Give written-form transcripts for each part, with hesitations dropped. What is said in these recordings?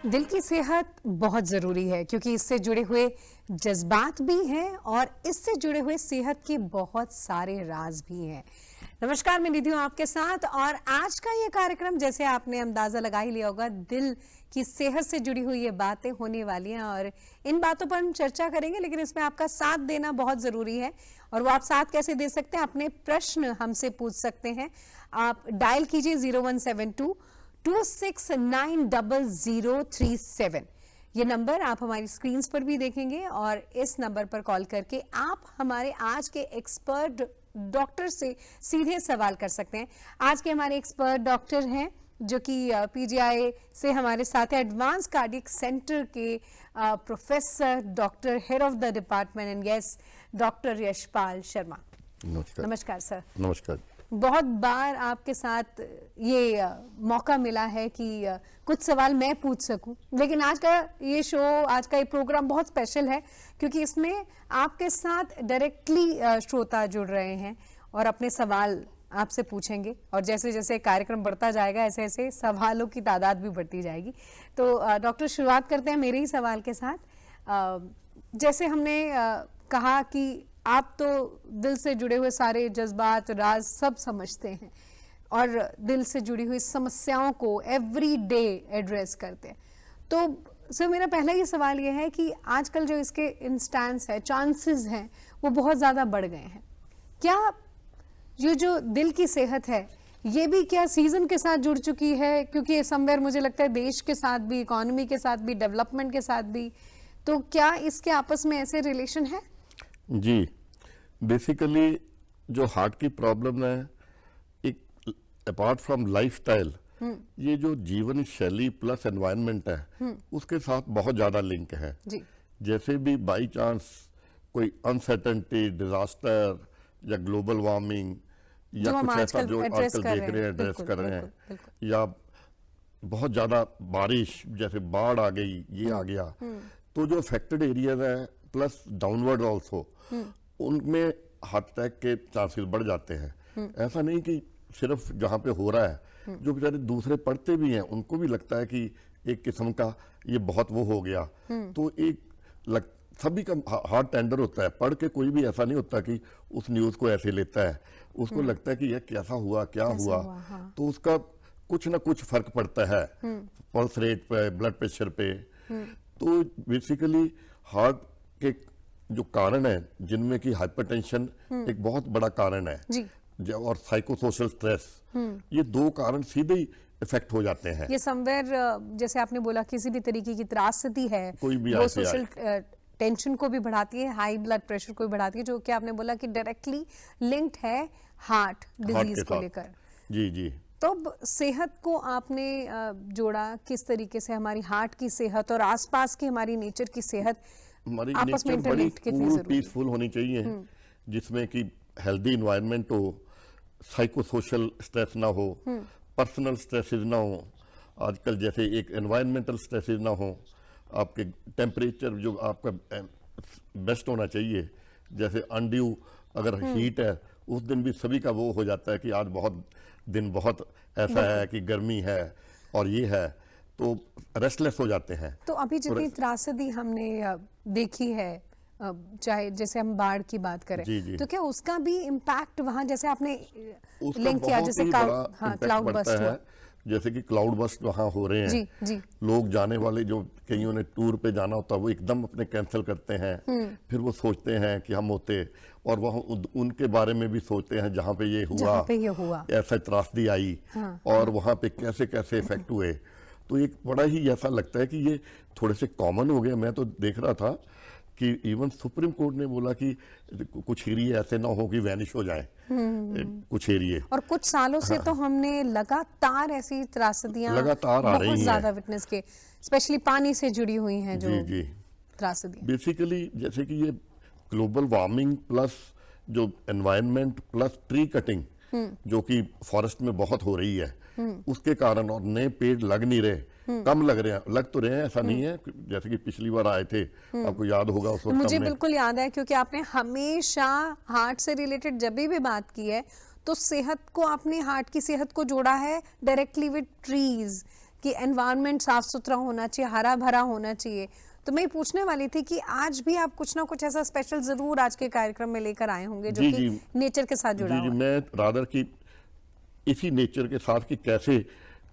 दिल की सेहत बहुत ज़रूरी है क्योंकि इससे जुड़े हुए जज्बात भी हैं और इससे जुड़े हुए सेहत के बहुत सारे राज भी हैं। नमस्कार, मैं निधि हूँ आपके साथ और आज का ये कार्यक्रम जैसे आपने अंदाज़ा लगा ही लिया होगा, दिल की सेहत से जुड़ी हुई ये बातें होने वाली हैं और इन बातों पर हम चर्चा करेंगे, लेकिन इसमें आपका साथ देना बहुत ज़रूरी है। और वो आप साथ कैसे दे सकते हैं? अपने प्रश्न हमसे पूछ सकते हैं। आप डायल कीजिए 0172269037। ये नंबर आप हमारी स्क्रीन पर भी देखेंगे और इस नंबर पर कॉल करके आप हमारे आज के एक्सपर्ट डॉक्टर से सीधे सवाल कर सकते हैं। आज के हमारे एक्सपर्ट डॉक्टर हैं जो कि पीजीआई से हमारे साथ है, एडवांस कार्डियक सेंटर के professor, doctor, head of the department and yes, doctor Yashpal Sharma. नमस्कार। नमस्कार सर। नमस्कार। बहुत बार आपके साथ ये मौका मिला है कि कुछ सवाल मैं पूछ सकूं, लेकिन आज का ये शो, आज का ये प्रोग्राम बहुत स्पेशल है क्योंकि इसमें आपके साथ डायरेक्टली श्रोता जुड़ रहे हैं और अपने सवाल आपसे पूछेंगे और जैसे जैसे कार्यक्रम बढ़ता जाएगा ऐसे ऐसे सवालों की तादाद भी बढ़ती जाएगी। तो डॉक्टर, शुरुआत करते हैं मेरे ही सवाल के साथ। जैसे हमने कहा कि आप तो दिल से जुड़े हुए सारे जज्बात, राज सब समझते हैं और दिल से जुड़ी हुई समस्याओं को एवरी डे एड्रेस करते हैं। तो सर, मेरा पहला ये सवाल ये है कि आजकल जो इसके इंस्टेंस है, चांसेस हैं, वो बहुत ज़्यादा बढ़ गए हैं। क्या ये जो दिल की सेहत है ये भी क्या सीजन के साथ जुड़ चुकी है? क्योंकि समवेयर मुझे लगता है देश के साथ भी, इकोनॉमी के साथ भी, डेवलपमेंट के साथ भी, तो क्या इसके आपस में ऐसे रिलेशन है? जी, बेसिकली जो हार्ट की प्रॉब्लम है, एक अपार्ट फ्रॉम लाइफस्टाइल, ये जो जीवन शैली प्लस एनवायरनमेंट है उसके साथ बहुत ज्यादा लिंक है जी। जैसे भी बाई चांस कोई अनसर्टेनिटी, डिजास्टर या ग्लोबल वार्मिंग या कुछ ऐसा जो आजकल देख रहे हैं, एड्रेस कर रहे हैं, या बहुत ज्यादा बारिश जैसे बाढ़ आ गई, ये आ गया, तो जो अफेक्टेड एरियाज है प्लस डाउनवर्ड ऑल्सो, उनमें हार्ट अटैक के चांसेस बढ़ जाते हैं। ऐसा नहीं कि सिर्फ जहां पे हो रहा है, जो बेचारे दूसरे पढ़ते भी हैं उनको भी लगता है कि एक किस्म का ये बहुत वो हो गया। तो सभी का हार्ट टेंडर होता है, पढ़ के कोई भी ऐसा नहीं होता कि उस न्यूज को ऐसे लेता है, उसको लगता है कि यह कैसा हुआ, क्या हुआ, हाँ। तो उसका कुछ ना कुछ फर्क पड़ता है पल्स रेट पे, ब्लड प्रेशर पे। तो बेसिकली हार्ट के जो कारण है, जिनमें कि हाइपरटेंशन एक बहुत बड़ा कारण है जी। और साइकोसोशल स्ट्रेस, ये दो कारण सीधे ही इफेक्ट हो जाते हैं। ये समवेयर जैसे आपने बोला किसी भी तरीके की त्रासदी है, कोई भी वो सोशल टेंशन को भी बढ़ाती है, हाई ब्लड प्रेशर को भी बढ़ाती है, जो कि आपने बोला कि डायरेक्टली लिंक्ड है हार्ट डिजीज को लेकर। जी जी। तो सेहत को आपने जोड़ा किस तरीके से? हमारी हार्ट की सेहत और आसपास की हमारी नेचर की सेहत हमारी नेचर बड़ी कूल, पीसफुल होनी चाहिए, जिसमें कि हेल्दी इन्वायरमेंट हो, साइकोसोशल स्ट्रेस ना हो, पर्सनल स्ट्रेसेस ना हो, आजकल जैसे एक एनवायरमेंटल स्ट्रेसेस ना हो, आपके टेम्परेचर जो आपका बेस्ट होना चाहिए, जैसे अनड्यू अगर हीट है उस दिन भी सभी का वो हो जाता है कि आज दिन बहुत ऐसा है कि गर्मी है और ये है, तो रेस्टलेस हो जाते हैं। तो अभी जितनी त्रासदी हमने देखी है, चाहे जैसे हम बाढ़ की बात करें, तो क्या उसका भी इम्पैक्ट वहां, जैसे आपने लिंक किया, जैसे क्लाउड बस्ट हुआ, जैसे कि क्लाउड बस्ट वहाँ हो रहे हैं जी, जी। लोग जाने वाले जो कईयों ने टूर पे जाना होता है वो एकदम अपने कैंसिल करते हैं, फिर वो सोचते हैं कि हम होते, और वहाँ उनके बारे में भी सोचते हैं जहाँ पे ये हुआ, ऐसा त्रासदी आई, हाँ, और वहाँ पे कैसे कैसे इफेक्ट हुए। तो एक बड़ा ही ऐसा लगता है कि ये थोड़े से कॉमन हो गया। मैं तो देख रहा था कि इवन सुप्रीम कोर्ट ने बोला कि कुछ एरिया ऐसे ना हो कि वैनिश हो जाए, कुछ एरिया। और कुछ सालों से तो हमने लगातार ऐसी त्रासदियां लगातार आ रही हैं, बहुत ज्यादा विटनेस के, स्पेशली पानी से जुड़ी हुई हैं जो त्रासदियां। बेसिकली जैसे कि ये ग्लोबल वार्मिंग प्लस जो एनवायरनमेंट प्लस ट्री कटिंग जो कि फॉरेस्ट में बहुत हो रही है, उसके कारण, और नए पेड़ लग नहीं रहे, कम लग रहे हैं, लग तो रहे हैं, ऐसा नहीं है, जैसे कि पिछली बार आए थे, आपको याद होगा उस वक्त मुझे बिल्कुल याद है, क्योंकि आपने हमेशा हार्ट से रिलेटेड जब भी बात की है तो सेहत को, आपने हार्ट की सेहत को जोड़ा है डायरेक्टली विद ट्रीज, कि एनवायरनमेंट साफ सुथरा होना चाहिए, हरा भरा होना चाहिए। तो मैं पूछने वाली थी कि आज भी आप कुछ ना कुछ ऐसा स्पेशल जरूर आज के कार्यक्रम में लेकर आए होंगे जो कि नेचर के साथ जुड़ा हुआ है। मैं रादर की इसी नेचर के साथ कि कैसे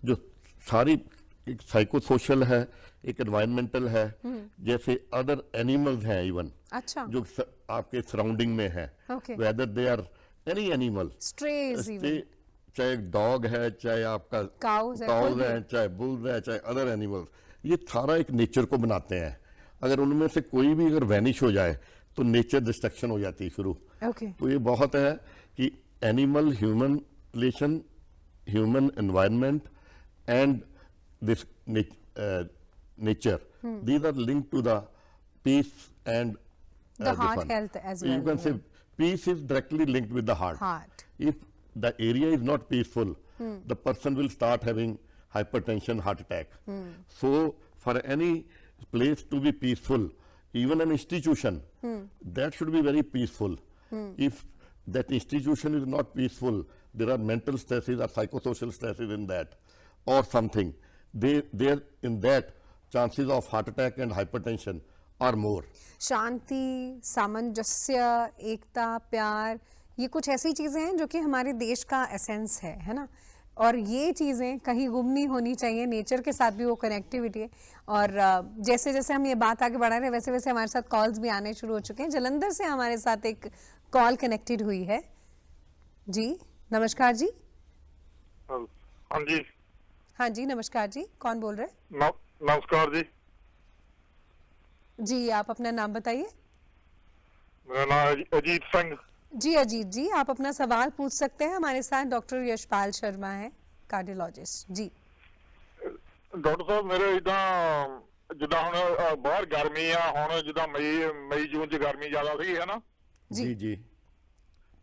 जो सारी एक साइको सोशल है, एक एनवायरमेंटल है, जैसे अदर एनिमल्स हैं इवन, अच्छा, जो आपके सराउंडिंग में है, whether they are any animal, strays, चाहे डॉग है, चाहे आपका काउज है, चाहे बुल्स है, चाहे अदर एनिमल्स, ये सारा एक नेचर को बनाते हैं। अगर उनमें से कोई भी अगर वैनिश हो जाए तो नेचर डिस्ट्रक्शन हो जाती है शुरू। तो ये बहुत है कि animal human relation, human environment and this nature, these are linked to the peace and the heart health as well. You can say peace is directly linked with the heart. If the area is not peaceful, the person will start having hypertension, heart attack. So for any place to be peaceful, even an institution, that should be very peaceful. If that institution is not peaceful, there are mental stresses or psychosocial stresses in that or something. There in that chances of heart attack and hypertension are more. शांति, सामंजस्य, एकता, प्यार, ये कुछ ऐसी चीजें हैं जो कि हमारे देश का एसेंस है ना, और ये चीजें कहीं गुम नहीं होनी चाहिए। नेचर के साथ भी वो कनेक्टिविटी है। और जैसे जैसे हम ये बात आगे बढ़ा रहे हैं, वैसे वैसे हमारे साथ कॉल्स भी आने शुरू हो चुके हैं। जलंधर से हमारे साथ एक कॉल कनेक्टेड हुई है। जी नमस्कार जी। हाँ जी। हाँ जी नमस्कार जी, कौन बोल रहे हैं? नमस्कार जी। जी आप अपना नाम बताइए। मेरा नाम अजीत सिंह। जी अजीत जी, आप अपना सवाल पूछ सकते हैं। हमारे साथ डॉक्टर यशपाल शर्मा है, कार्डियोलॉजिस्ट। जी डॉक्टर साहब, मेरे इदा जिदा ਹੁਣ ਬਾਹਰ ਗਰਮੀ ਆ, ਹੁਣ ਜਿਦਾ ਮਈ ਜੂਨ ਚ ਗਰਮੀ ਜ਼ਿਆਦਾ ਸੀ ਹੈ ਨਾ ਜੀ ਜੀ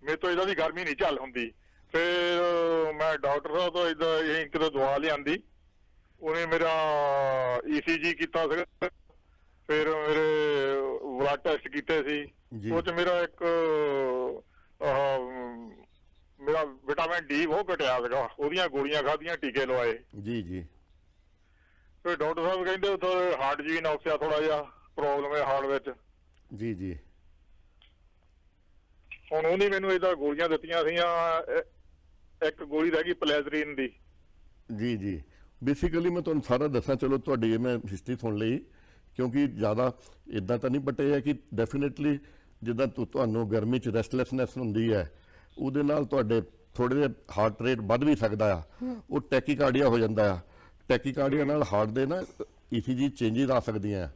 ਮੇਰੇ ਤੋਂ ਇਹਦਾ ਦੀ ਗਰਮੀ ਨਹੀਂ ਚੱਲ ਹੁੰਦੀ। ਫਿਰ ਮੈਂ ਡਾਕਟਰ ਸਾਹਿਬ ਤੋਂ ਇਹਦਾ ਇਹ ਕਿਤੇ ਦਵਾ ਲਿਆਂਦੀ, ਉਹਨੇ ਮੇਰਾ ECG ਕੀਤਾ ਸੀਗਾ, ਫਿਰ ਮੇਰੇ ਬਲੱਡ ਟੈਸਟ ਕੀਤੇ ਸੀ, ਉਹ ਚ ਮੇਰਾ ਇੱਕ ਮੇਰਾ ਵਿਟਾਮਿਨ D ਬਹੁਤ ਘਟਿਆ ਸੀਗਾ, ਉਹਦੀਆਂ ਗੋਲੀਆਂ ਖਾਧੀਆਂ, ਟੀਕੇ ਲਵਾਏ। ਜੀ ਜੀ ਫਿਰ ਡਾਕਟਰ ਸਾਹਿਬ ਕਹਿੰਦੇ ਉੱਥੇ ਹਾਰਟ ਜੀ ਨੌਕਸਿਆ, ਥੋੜਾ ਜਿਹਾ ਪ੍ਰੋਬਲਮ ਹੈ ਹਾਰਟ ਵਿੱਚ। ਜੀ ਜੀ ਹੁਣ ਉਹਨੇ ਮੈਨੂੰ ਇਹਦਾ ਗੋਲੀਆਂ ਦਿੱਤੀਆਂ ਸੀਆਂ, ਇੱਕ ਗੋਲੀ ਰਹਿ ਗਈ ਪਲੈਜ਼ਰੀਨ ਦੀ। ਜੀ ਜੀ ਬੇਸਿਕਲੀ ਮੈਂ ਤੁਹਾਨੂੰ ਸਾਰਾ ਦੱਸਾਂ, ਚਲੋ ਤੁਹਾਡੀ ਮੈਂ ਹਿਸਟਰੀ ਸੁਣ ਲਈ, ਕਿਉਂਕਿ ਜ਼ਿਆਦਾ ਇਦਾਂ ਤਾਂ ਨਹੀਂ, ਬਟ ਇਹ ਹੈ ਕਿ ਡੈਫੀਨੇਟਲੀ ਜਿੱਦਾਂ ਤੁਹਾਨੂੰ ਗਰਮੀ 'ਚ ਰੈਸਟਲੈਸਨੈਸ ਹੁੰਦੀ ਹੈ, ਉਹਦੇ ਨਾਲ ਤੁਹਾਡੇ ਥੋੜੇ ਜਿਹੇ ਹਾਰਟ ਰੇਟ ਵੱਧ ਵੀ ਸਕਦਾ ਆ, ਉਹ ਟੈਕੀਕਾਰਡੀਆ ਹੋ ਜਾਂਦਾ ਆ। ਟੈਕੀਕਾਰਡੀਆ ਨਾਲ ਹਾਰਟ ਦੇ ਨਾ ECG ਚੇਂਜਿਸ ਆ ਸਕਦੀਆਂ,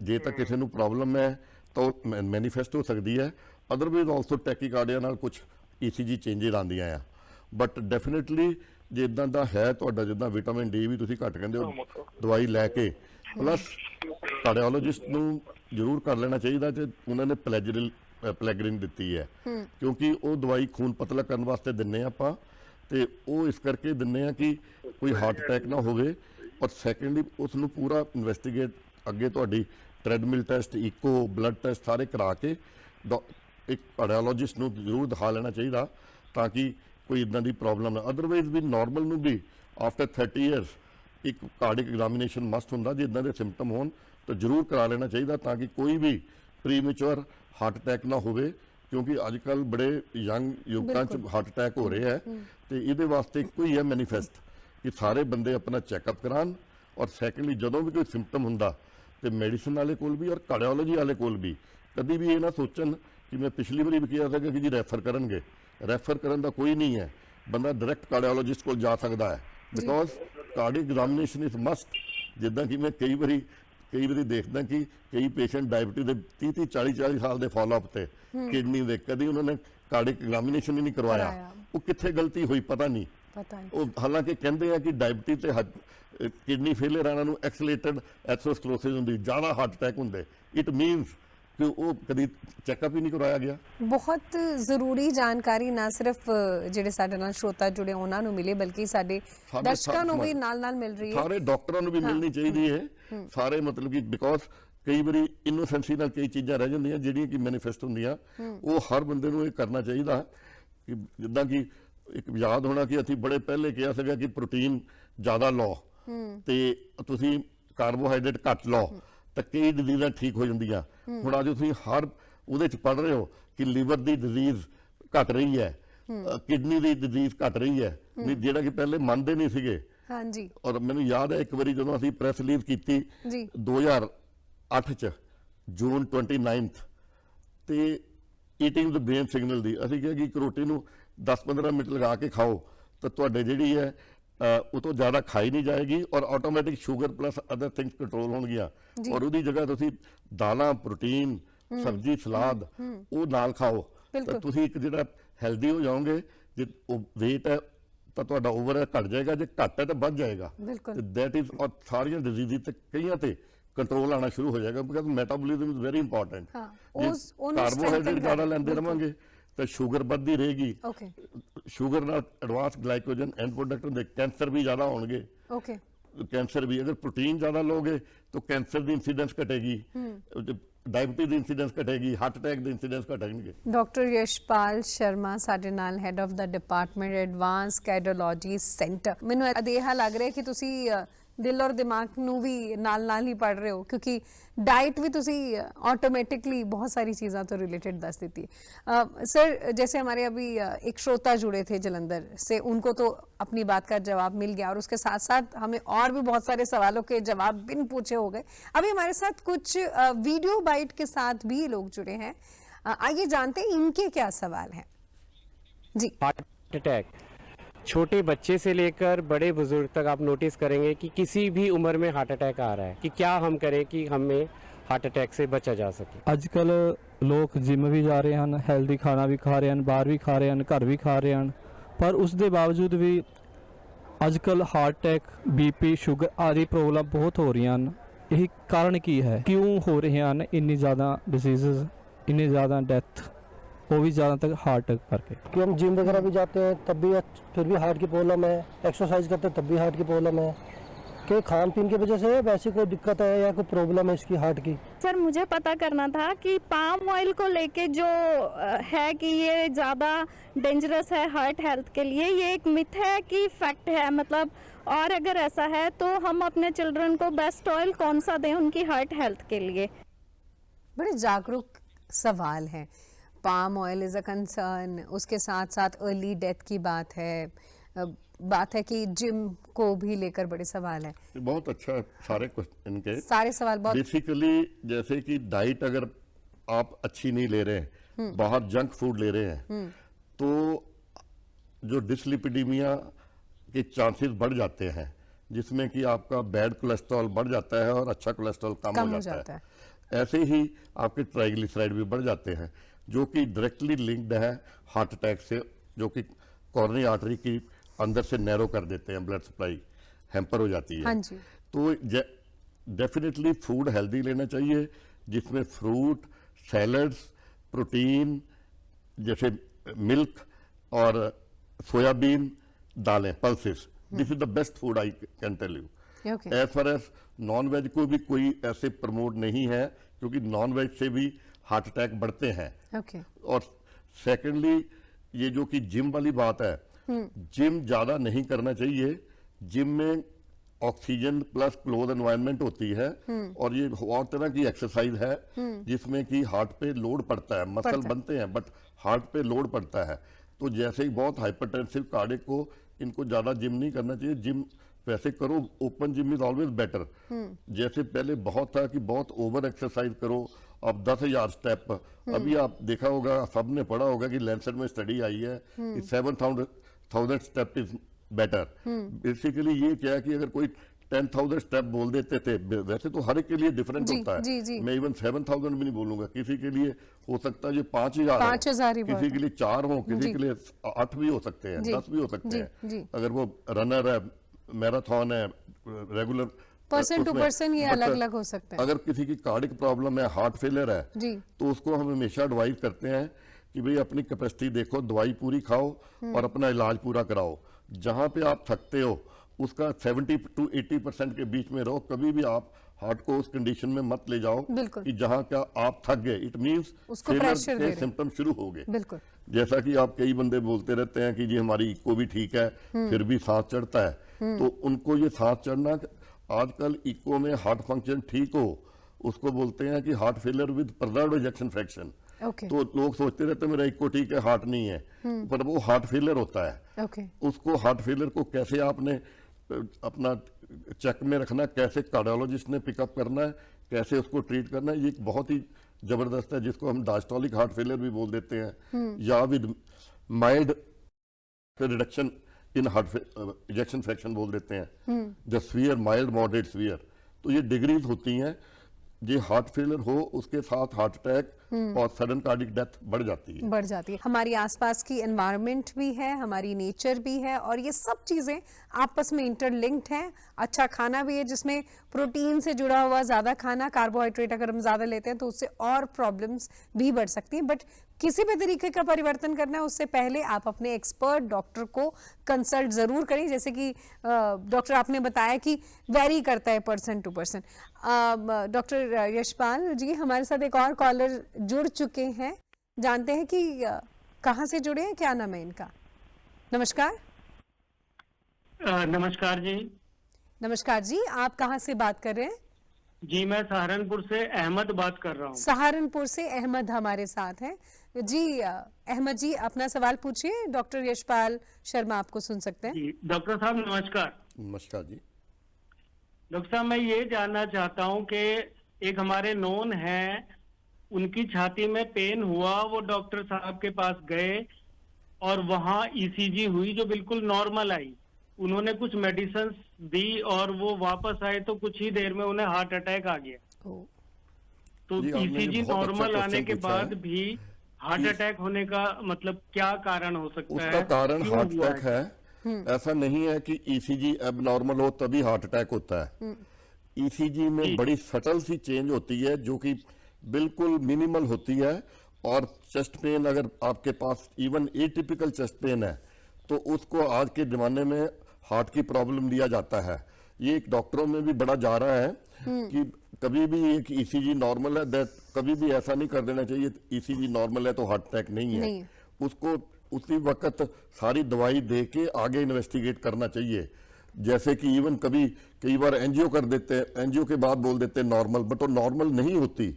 ਜੇ ਤਾਂ ਕਿਸੇ ਨੂੰ ਪ੍ਰੋਬਲਮ ਹੈ ਤਾਂ ਉਹ ਮੈਨੀਫੈਸਟ ਹੋ ਸਕਦੀ ਹੈ, ਅਦਰਵਾਈਜ਼ ਆਲਸੋ ਟੈਕੀਕਾਰਡੀਆ ਨਾਲ ਕੁਝ ECG ਚੇਂਜਿਸ ਆਉਂਦੀਆਂ ਆ। ਬਟ ਡੈਫੀਨੇਟਲੀ ਜੇ ਇਦਾਂ ਦਾ ਹੈ ਤੁਹਾਡਾ, ਜਿੱਦਾਂ ਵਿਟਾਮਿਨ D ਵੀ ਤੁਸੀਂ ਘੱਟ ਕਹਿੰਦੇ ਹੋ, ਦਵਾਈ ਲੈ ਕੇ ਪਲੱਸ ਕਾਰਡੀਓਲੋਜਿਸਟ ਨੂੰ ਜ਼ਰੂਰ ਕਰ ਲੈਣਾ ਚਾਹੀਦਾ ਤੇ ਉਹਨਾਂ ਨੇ ਪਲੈਗਰਿਨ ਦਿੱਤੀ ਹੈ, ਕਿਉਂਕਿ ਉਹ ਦਵਾਈ ਖੂਨ ਪਤਲਾ ਕਰਨ ਵਾਸਤੇ ਦਿੰਨੇ ਆ ਆਪਾਂ, ਤੇ ਉਹ ਇਸ ਕਰਕੇ ਦਿੰਨੇ ਆ ਕਿ ਕੋਈ ਹਾਰਟ ਅਟੈਕ ਨਾ ਹੋਵੇ। ਔਰ ਸੈਕੰਡਲੀ ਉਸ ਨੂੰ ਪੂਰਾ ਇਨਵੈਸਟੀਗੇਟ ਅੱਗੇ ਤੁਹਾਡੀ ਟ੍ਰੈਡਮਿਲ ਟੈਸਟ, ਇਕੋ, ਬਲੱਡ ਟੈਸਟ ਸਾਰੇ ਕਰਾ ਕੇ ਇੱਕ ਕਾਰਡੀਓਲੋਜਿਸਟ ਨੂੰ ਜ਼ਰੂਰ ਦਿਖਾ ਲੈਣਾ ਚਾਹੀਦਾ, ਤਾਂ ਕਿ ਕੋਈ ਇਦਾਂ ਦੀ ਪ੍ਰੋਬਲਮ ਨਾ। ਅਦਰਵਾਈਜ਼ ਵੀ ਨਾਰਮਲ ਨੂੰ ਵੀ ਆਫਟਰ 30 ਇਅਰਸ ਇੱਕ ਕਾਰਡਿਕ ਐਗਜ਼ਾਮੀਨੇਸ਼ਨ ਮਸਟ ਹੁੰਦਾ, ਜੇ ਇਦਾਂ ਦੇ ਸਿੰਪਟਮ ਹੋਣ ਤਾਂ ਜ਼ਰੂਰ ਕਰਾ ਲੈਣਾ ਚਾਹੀਦਾ, ਤਾਂ ਕਿ ਕੋਈ ਵੀ ਪ੍ਰੀਮੈਚੁਰ ਹਾਰਟ ਅਟੈਕ ਨਾ ਹੋਵੇ, ਕਿਉਂਕਿ ਅੱਜ ਕੱਲ੍ਹ ਬੜੇ ਯੰਗ ਯੁਵਕਾਂ 'ਚ ਹਾਰਟ ਅਟੈਕ ਹੋ ਰਹੇ ਹੈ। ਤੇ ਇਹਦੇ ਵਾਸਤੇ ਇੱਕੋ ਹੀ ਹੈ ਮੈਨੀਫੈਸਟ ਕਿ ਸਾਰੇ ਬੰਦੇ ਆਪਣਾ ਚੈੱਕਅਪ ਕਰਾਉਣ, ਔਰ ਸੈਕੰਡਲੀ ਜਦੋਂ ਵੀ ਕੋਈ ਸਿੰਪਟਮ ਹੁੰਦਾ ਤੇ ਮੈਡੀਸਨ ਵਾਲੇ ਕੋਲ ਵੀ ਔਰ ਕਾਰਡੀਓਲੋਜੀ ਵਾਲੇ ਕੋਲ ਵੀ ਕਦੀ ਵੀ ਇਹ ਨਾ ਸੋਚਣ ਕਿ ਮੈਂ ਪਿਛਲੀ ਵਾਰੀ ਵੀ ਕਿਹਾ ਸੀਗਾ ਕਿ ਜੀ ਰੈਫਰ ਕਰਨਗੇ। ਰੈਫਰ ਕਰਨ ਦਾ ਕੋਈ ਨਹੀਂ ਹੈ, ਬੰਦਾ ਡਾਇਰੈਕਟ ਕਾਰਡੀਓਲੋਜਿਸਟ ਕੋਲ ਜਾ ਸਕਦਾ ਹੈ, because cardiac examination is must. ਜਿੱਦਾਂ ਕਿ ਮੈਂ ਕਈ ਵਾਰੀ ਦੇਖਦਾ ਕਿ ਕਈ ਪੇਸ਼ੈਂਟ ਡਾਇਬਟੀਜ਼ ਦੇ 30-40 ਸਾਲ ਦੇ ਫਾਲੋਅਪ ਤੇ ਕਿਡਨੀ ਦੇ, ਕਦੀ ਉਹਨਾਂ ਨੇ ਕਾਰਡਿਕ ਐਗਜ਼ਾਮੀਨੇਸ਼ਨ ਹੀ ਨਹੀਂ ਕਰਵਾਇਆ। ਉਹ ਕਿੱਥੇ ਗਲਤੀ ਹੋਈ ਪਤਾ ਨਹੀਂ। ਉਹ ਹਾਲਾਂਕਿ ਕਹਿੰਦੇ ਆ ਕਿ ਡਾਇਬਟੀਜ਼ ਤੇ ਕਿਡਨੀ ਫੇਲਿਅਰ ਇਹਨਾਂ ਨੂੰ ਐਕਸਲੇਟਡ ਐਥਰੋਸਕਲੇਰੋਸਿਸ ਹੁੰਦੀ, ਜ਼ਿਆਦਾ ਹਾਰਟ ਅਟੈਕ ਹੁੰਦੇ। ਇਟ ਮੀਨਸ ਕਿ ਉਹ ਕਦੀ ਚੈੱਕਅਪ ਹੀ ਨਹੀਂ ਕਰਵਾਇਆ ਗਿਆ। ਬਹੁਤ ਜ਼ਰੂਰੀ ਜਾਣਕਾਰੀ ਨਾ ਸਿਰਫ ਜਿਹੜੇ ਸਾਡੇ ਨਾਲ ਸ਼ਰੋਤਾ ਜੁੜੇ ਉਹਨਾਂ ਨੂੰ ਮਿਲੇ, ਬਲਕਿ ਸਾਡੇ ਦਰਸ਼ਕਾਂ ਨੂੰ ਵੀ ਨਾਲ ਮਿਲ ਰਹੀ ਹੈ, ਸਾਰੇ ਡਾਕਟਰਾਂ ਨੂੰ ਵੀ ਮਿਲਣੀ ਚਾਹੀਦੀ ਹੈ। ਸਾਰੇ ਮਤਲਬ ਕਿ ਬਿਕੋਜ਼ ਕਈ ਵਾਰੀ ਇਨੋਸੈਂਸੀ ਨਾਲ ਕਈ ਚੀਜ਼ਾਂ ਰਹਿ ਜਾਂਦੀਆਂ ਜਿਹੜੀਆਂ ਕਿ ਮੈਨੀਫੈਸਟ ਹੁੰਦੀਆਂ, ਉਹ ਹਰ ਬੰਦੇ ਨੂੰ ਇਹ ਕਰਨਾ ਚਾਹੀਦਾ। ਕਿ ਜਿੱਦਾਂ ਕਿ ਇੱਕ ਯਾਦ ਹੋਣਾ ਕਿ ਅਸੀਂ ਬੜੇ ਪਹਿਲੇ ਕਿਹਾ ਸੀਗਾ ਕਿ ਪ੍ਰੋਟੀਨ ਜ਼ਿਆਦਾ ਲਓ, ਤੇ ਤੁਸੀਂ ਕਾਰਬੋਹਾਈਡਰੇਟ ਘੱਟ ਲਓ ਤਾਂ ਕਈ ਡਿਜ਼ੀਜ਼ਾਂ ਠੀਕ ਹੋ ਜਾਂਦੀਆਂ। ਹੁਣ ਅੱਜ ਤੁਸੀਂ ਹਰ ਉਹਦੇ ਚ ਪੜ੍ਹ ਰਹੇ ਹੋ ਕਿ ਲੀਵਰ ਦੀ ਡਿਜ਼ੀਜ਼ ਘਟ ਰਹੀ ਹੈ, ਕਿਡਨੀ ਦੀ ਡਿਜ਼ੀਜ਼ ਘਟ ਰਹੀ ਹੈ, ਵੀ ਜਿਹੜਾ ਕਿ ਪਹਿਲੇ ਮੰਨਦੇ ਨਹੀਂ ਸੀਗੇ। ਹਾਂਜੀ। ਔਰ ਮੈਨੂੰ ਯਾਦ ਹੈ ਇੱਕ ਵਾਰੀ ਜਦੋਂ ਅਸੀਂ ਪ੍ਰੈਸ ਰਿਲੀਜ਼ ਕੀਤੀ 2008 ਚ ਜੂਨ 29 ਤੇ ਈਟਿੰਗ ਦ ਬ੍ਰੇਨ ਸਿਗਨਲ ਦੀ, ਅਸੀਂ ਕਿਹਾ ਕਿ ਇੱਕ ਰੋਟੀ ਨੂੰ 10-15 ਮਿੰਟ ਲਗਾ ਕੇ ਖਾਓ ਤਾਂ ਤੁਹਾਡੇ ਜਿਹੜੀ ਹੈ ਉਹ ਤੋਂ ਜ਼ਿਆਦਾ ਖਾਈ ਨਹੀਂ ਜਾਏਗੀ ਔਰ automatic sugar plus other things control ਹੋਣਗੀਆਂ। ਔਰ ਉਹਦੀ ਜਗ੍ਹਾ ਤੁਸੀਂ ਦਾਲਾਂ, ਪ੍ਰੋਟੀਨ, ਸਬਜ਼ੀ, ਸਲਾਦ ਉਹ ਨਾਲ ਖਾਓ ਤਾਂ ਤੁਸੀਂ ਇੱਕ ਜਿਹੜਾ ਹੈਲਦੀ ਹੋ ਜਾਓਗੇ। ਜੇ weight ਹੈ ਤਾਂ ਤੁਹਾਡਾ ਓਵਰ ਘਟ ਜਾਏਗਾ, ਜੇ ਘੱਟ ਹੈ ਤਾਂ ਵੱਧ ਜਾਏਗਾ। ਤੇ ਦੈਟ ਇਜ਼ ਔਰ ਸਾਰੀਆਂ ਡਿਜ਼ੀਜ਼ ਤੇ ਕਈਆਂ ਤੇ ਕੰਟਰੋਲ ਆਣਾ ਸ਼ੁਰੂ ਹੋ ਜਾਏਗਾ because metabolism is very important. Carbohydrate ਜ਼ਿਆਦਾ ਲੈਂਦੇ ਰਵਾਂਗੇ ਤਾਂ ਸ਼ੂਗਰ ਵੱਧਦੀ ਰਹੇਗੀ। ਸ਼ੂਗਰ ਨਾਲ ਐਡਵਾਂਸ ਗਲਾਈਕੋਜਨ ਐਂਡ ਪ੍ਰੋਡਕਟ ਹੁੰਦੇ, ਕੈਂਸਰ ਵੀ ਜ਼ਿਆਦਾ ਹੋਣਗੇ। कैंसर भी, अगर प्रोटीन ज्यादा लोगे तो कैंसर की इंसिडेंस घटेगी, डायबिटीज ਦੀ इंसिडेंस घटेगी, हार्ट अटैक ਦੀ इंसिडेंस घटेंगे। डॉक्टर यशपाल शर्मा ਸਾਡੇ ਨਾਲ head of the department advance cardiology centre. ਮੈਨੂੰ ਅਦੇਹਾ ਲੱਗ ਰਿਹਾ ਕਿ ਤੁਸੀਂ ਦਿਲ ਔਰ ਦਿਮਾਗ ਨੂੰ ਵੀ ਨਾਲ ਹੀ ਪढ़ रहे हो क्योंकि डाइट भी तुसी ऑटोमेटिकली बहुत सारी चीज़ों तो रिलेटेड दस देती है। सर जैसे हमारे अभी एक श्रोता जुड़े थे जलंधर से, उनको तो अपनी बात का जवाब मिल गया और उसके साथ साथ हमें और भी बहुत सारे सवालों के जवाब बिन पूछे हो गए। अभी हमारे साथ कुछ वीडियो बाइट के साथ भी लोग जुड़े हैं, आइए जानते हैं इनके क्या सवाल हैं। जी। हार्ट अटैक छोटे बच्चे से लेकर बड़े बुजुर्ग तक आप नोटिस करेंगे कि किसी भी उम्र में हार्ट अटैक आ रहा है, कि क्या हम करें कि हमें हार्ट अटैक से बचा जा सके। आजकल लोग जिम भी जा रहे हैं, हेल्दी खाना भी खा रहे हैं, बाहर भी खा रहे हैं, घर भी खा रहे हैं, पर उसके बावजूद भी आजकल हार्ट अटैक, बीपी, शुगर आदि प्रॉब्लम बहुत हो रही हैं। यही कारण की है, क्यों हो रहे हैं इन्नी ज़्यादा डिसीज़, इन्नी ज़्यादा डेथ, वो भी ज़्यादातर हार्ट अटैक करके। कि हम जिम वगैरह भी जाते हैं तब भी फिर भी हार्ट की प्रॉब्लम है, एक्सरसाइज करते हैं तब भी हार्ट की प्रॉब्लम है। कि खान पीन की वजह से वैसी कोई दिक्कत है या कोई प्रॉब्लम है इसकी हार्ट की? सर मुझे पता करना था कि पाम ऑयल को लेके जो है कि ये ज़्यादा डेंजरस है हार्ट हेल्थ के लिए, ये एक मिथ है कि फैक्ट है, मतलब, और अगर ऐसा है तो हम अपने चिल्ड्रन को बेस्ट ऑयल कौन सा दें उनकी हार्ट हेल्थ के लिए? बड़े जागरूक सवाल है। Palm oil is a concern, उसके साथ साथ अर्ली डेथ की बात है कि जिम को भी लेकर बड़े सवाल है। बहुत अच्छा सारे इनके सारे सवाल बहुत बेसिकली, जैसे कि डाइट अगर आप अच्छी नहीं ले रहे हैं, बाहर जंक फूड ले रहे हैं, तो जो डिसलिपिडीमिया के चांसेस बढ़ जाते हैं, जिसमें कि आपका बैड कोलेस्ट्रॉल बढ़ जाता है और अच्छा कोलेस्ट्रॉल कम हो जाता है। ऐसे ही आपके ट्राइग्लिसराइड भी बढ़ जाते हैं, जो कि डायरेक्टली लिंक्ड है हार्ट अटैक से, जो कि कॉर्नरी आर्टरी की अंदर से नैरो कर देते हैं, ब्लड सप्लाई हैम्पर हो जाती है। हाँ जी। तो डेफिनेटली फूड हेल्दी लेना चाहिए, जिसमें फ्रूट, सैलड्स, प्रोटीन जैसे मिल्क और सोयाबीन, दालें, pulses, this is the best food I can tell you. As far as non veg को भी कोई ऐसे प्रमोट नहीं है, क्योंकि नॉन वेज से भी हार्ट अटैक बढ़ते हैं। और सेकेंडली ये जो कि जिम वाली बात है, जिम ज्यादा नहीं करना चाहिए। जिम में ऑक्सीजन प्लस क्लोज एनवायरनमेंट होती है, और ये और तरह की एक्सरसाइज है जिसमें कि हार्ट पे लोड पड़ता है, मसल बनते हैं बट हार्ट पे लोड पड़ता है। तो जैसे ही बहुत हाइपरटेंसिव कार्डियक को, इनको ज्यादा जिम नहीं करना चाहिए। जिम वैसे करो, open gym is always better. जैसे पहले बहुत था कि बहुत ओवर एक्सरसाइज करो, अब 10,000 स्टेप, अभी आप देखा होगा, सबने पढ़ा होगा कि लैंसेट में स्टडी आई है कि 7,000 स्टेप इज बेटर। बेसिकली ये क्या है कि अगर कोई 10,000 स्टेप बोल देते थे, वैसे तो हर एक के लिए डिफरेंट होता है, मैं इवन 7,000 भी नहीं बोलूंगा, किसी के लिए हो सकता है 5,000, किसी के लिए 4 हो, किसी के लिए 8 भी हो सकते हैं, 10 भी हो सकते हैं। अगर वो रनर है, मैराथन है, रेगुलर पर्सन टू पर्सन ये अलग अलग हो सकता है। अगर किसी की कार्डिक प्रॉब्लम है, हार्ट फेलियर है, तो उसको हम हमेशा एडवाइस करते हैं कि भाई अपनी कैपेसिटी देखो, दवाई पूरी खाओ और अपना इलाज पूरा कराओ। जहां पे आप थकते हो उसका 70 to 80% के बीच में रहो। कभी भी आप हार्ट को उस कंडीशन में मत ले जाओ बिल्कुल। कि जहां क्या आप थक गए, इट मींस उसको प्रेशर दे के रहे। सिम्टम शुरू हो गए। बिल्कुल। जैसा कि आप कई बंदे बोलते रहते हैं कि जी हमारी इको भी ठीक है फिर भी सांस चढ़ता है, तो उनको ये सांस चढ़ना, आजकल इको में हार्ट फंक्शन ठीक हो उसको बोलते हैं कि heart failure with preserved ejection fraction. Okay तो लोग सोचते रहते हैं मेरा इको ठीक है, हार्ट नहीं है, पर वो हार्ट फेलियर होता है। ओके उसको हार्ट फेलियर को कैसे आपने अपना चेक में रखना, कैसे कार्डियोलॉजिस्ट ने पिकअप करना है, कैसे उसको ट्रीट करना है, ये एक बहुत ही जबरदस्त है, जिसको हम डायस्टोलिक हार्ट फेलियर भी बोल देते हैं, या with mild reduction in heart ejection fraction बोल देते हैं, the sphere, mild, moderate sphere. तो ये डिग्रीज होती हैं। ये हार्ट फेलियर हो उसके साथ हार्ट अटैक और सडन कार्डिक डेथ बढ़ जाती है। बढ़ जाती है। हमारी आसपास की एनवायरनमेंट भी है, हमारी नेचर भी है, और ये सब चीज़ें आपस में इंटरलिंक्ड हैं। अच्छा खाना भी है जिसमें प्रोटीन से जुड़ा हुआ ज़्यादा खाना, कार्बोहाइड्रेट अगर हम ज़्यादा लेते हैं तो उससे और प्रॉब्लम्स भी बढ़ सकती हैं। बट किसी भी तरीके का परिवर्तन करना है उससे पहले आप अपने एक्सपर्ट डॉक्टर को कंसल्ट ज़रूर करें। जैसे कि डॉक्टर आपने बताया कि वेरी करता है person to person. Doctor Yashpal ji, हमारे साथ एक और कॉलर जुड़ चुके हैं, जानते हैं कि कहाँ से जुड़े हैं, क्या नाम है इनका? नमस्कार। नमस्कार जी। नमस्कार जी, आप कहाँ से बात कर रहे हैं? जी मैं सहारनपुर से अहमद बात कर रहा हूँ। सहारनपुर से अहमद हमारे साथ हैं जी। अहमद जी अपना सवाल पूछिए, डॉक्टर यशपाल शर्मा आपको सुन सकते हैं। जी डॉक्टर साहब नमस्कार। नमस्कार जी। डॉक्टर साहब मैं ये जानना चाहता हूँ कि एक हमारे नोन हैं, उनकी छाती में पेन हुआ, वो डॉक्टर साहब के पास गए और वहाँ ईसीजी हुई जो बिल्कुल नॉर्मल आई। उन्होंने कुछ मेडिसिन दी और वो वापस आए तो कुछ ही देर में उन्हें हार्ट अटैक आ गया। तो जी, आपने ये ईसीजी बहुत अच्छा नॉर्मल आने क्वेश्चन के पूछा बाद है। भी हार्ट अटैक होने का मतलब क्या कारण हो सकता है? उसका कारण क्यों हार्ट हुआ अटैक है। ऐसा नहीं है कि ईसीजी एबनॉर्मल हो तभी हार्ट अटैक होता है। ईसीजी में बड़ी सटल सी चेंज होती है जो कि बिल्कुल मिनिमल होती है, और चेस्ट पेन अगर आपके पास इवन एटिपिकल चेस्ट पेन है तो उसको आज के जमाने में हार्ट की प्रॉब्लम लिया जाता है। ये एक डॉक्टरों में भी बड़ा जा रहा है कि कभी भी एक ईसीजी नॉर्मल है, दैट कभी भी ऐसा नहीं कर देना चाहिए ईसीजी नॉर्मल है तो हार्ट अटैक नहीं है। उसको उसी वक्त सारी दवाई दे के आगे इन्वेस्टिगेट करना चाहिए। जैसे कि इवन कई बार एंजियो कर देते हैं, एंजियो के बाद बोल देते हैं नॉर्मल, बट वो नॉर्मल नहीं होती।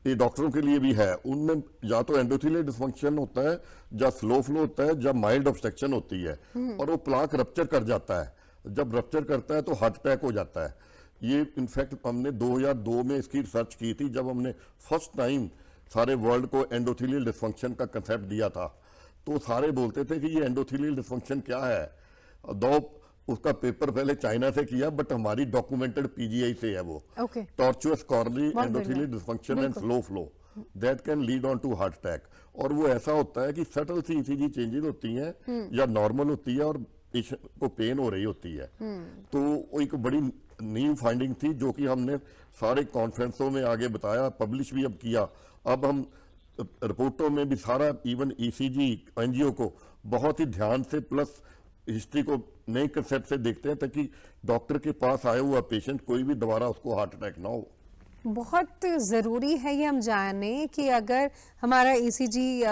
ये डॉक्टरों के लिए भी है, उनमें या तो एंडोथेलियल डिसफंक्शन होता है, या स्लो फ्लो होता है, या माइल्ड ऑब्स्ट्रक्शन होती है, और वो प्लाक रप्चर कर जाता है। जब रप्चर करता है तो हार्ट अटैक हो जाता है। ये इनफैक्ट हमने 2002 में इसकी रिसर्च की थी, जब हमने फर्स्ट टाइम सारे वर्ल्ड को एंडोथेलियल डिसफंक्शन का कंसेप्ट दिया था। तो सारे बोलते थे कि ये एंडोथेलियल डिसफंक्शन क्या है। दो उसका पेपर पहले चाइना से किया, बट हमारी डॉक्यूमेंटेड पीजीआई से है वो। Tortuous coronary endothelial dysfunction and slow flow that can lead on to heart attack. और वो ऐसा होता है कि सटल सी ईसीजी चेंजेस होती हैं या नॉर्मल होती है और पेशेंट को पेन हो रही होती है। तो वो एक बड़ी न्यू फाइंडिंग थी जो कि हमने सारे कॉन्फ्रेंसों में आगे बताया, पब्लिश भी अब किया। अब हम रिपोर्टों में भी सारा इवन ईसीजी एंजियो को बहुत ही ध्यान से प्लस हिस्ट्री को नए कंसेप्ट से देखते हैं, ताकि डॉक्टर के पास आया हुआ पेशेंट कोई भी दोबारा उसको हार्ट अटैक ना हो। बहुत ज़रूरी है ये हम जाने कि अगर हमारा ईसीजी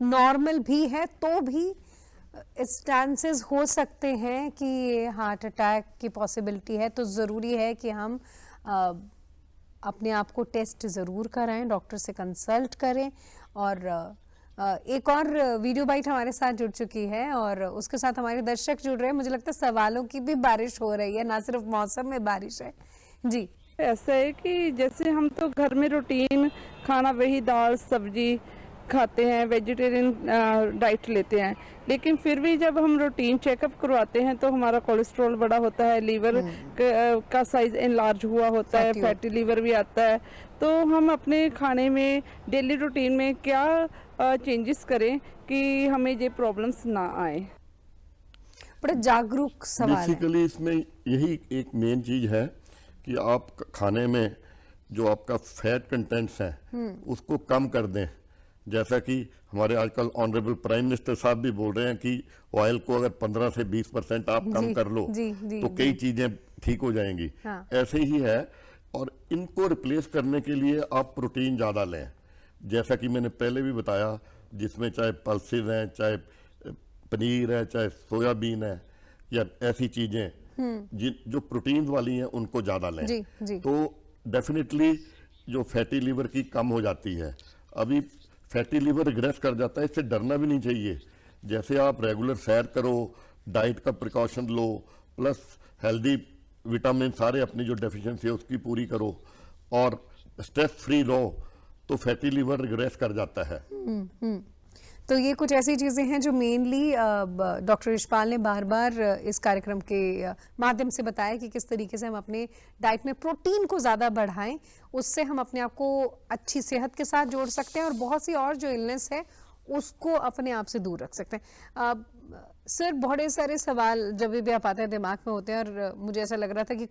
नॉर्मल भी है तो भी चांसेस हो सकते हैं कि हार्ट अटैक की पॉसिबिलिटी है। तो ज़रूरी है कि हम अपने आप को टेस्ट ज़रूर कराएं, डॉक्टर से कंसल्ट करें। और एक और वीडियो बाइट हमारे साथ जुड़ चुकी है और उसके साथ हमारे दर्शक जुड़ रहे हैं। मुझे लगता है सवालों की भी बारिश हो रही है, ना सिर्फ मौसम में बारिश है। जी ऐसा है कि जैसे हम तो घर में रूटीन खाना वही दाल सब्जी खाते हैं, वेजिटेरियन डाइट लेते हैं, लेकिन फिर भी जब हम रूटीन चेकअप करवाते हैं तो हमारा कोलेस्ट्रॉल बड़ा होता है, लीवर का साइज एनलार्ज हुआ होता है, फैटी लीवर भी आता है। तो हम अपने खाने में डेली रूटीन में क्या चेंजेस करें कि हमें ये प्रॉब्लम्स ना आए? बड़ा जागरूक सवाल है। बेसिकली इसमें यही एक मेन चीज है कि आप खाने में जो आपका फैट कंटेंट्स हैं उसको कम कर दें, जैसा कि हमारे आजकल ऑनरेबल प्राइम मिनिस्टर साहब भी बोल रहे हैं कि ऑयल को अगर 15 से 20% आप कम कर लो तो कई चीजें ठीक हो जाएंगी। हाँ। ऐसे ही है, और इनको रिप्लेस करने के लिए आप प्रोटीन ज़्यादा लें, जैसा कि मैंने पहले भी बताया, जिसमें चाहे पल्सेस हैं, चाहे पनीर है, चाहे सोयाबीन है, या ऐसी चीज़ें जो प्रोटीन वाली हैं उनको ज़्यादा लें। जी। तो डेफिनेटली जो फैटी लिवर की कम हो जाती है। अभी फैटी लिवर रिग्रेस कर जाता है, इससे डरना भी नहीं चाहिए। जैसे आप रेगुलर सैर करो, डाइट का प्रिकॉशन लो, प्लस हेल्दी विटामिन सारे अपनी जो डेफिशिएंसी है उसकी पूरी करो, और स्ट्रेस फ्री रहो, तो फैटी लिवर रिग्रेस कर जाता है। तो ये कुछ ऐसी चीज़ें हैं जो मेनली डॉक्टर यशपाल ने बार बार इस कार्यक्रम के माध्यम से बताया कि किस तरीके से हम अपने डाइट में प्रोटीन को ज़्यादा बढ़ाएं, उससे हम अपने आप को अच्छी सेहत के साथ जोड़ सकते हैं और बहुत सी और जो इलनेस है उसको अपने आप से दूर रख सकते हैं। सर, बहुत सारे सवाल जब भी आप आते हैं दिमाग में होते हैं, और मुझे ऐसा लग रहा था कि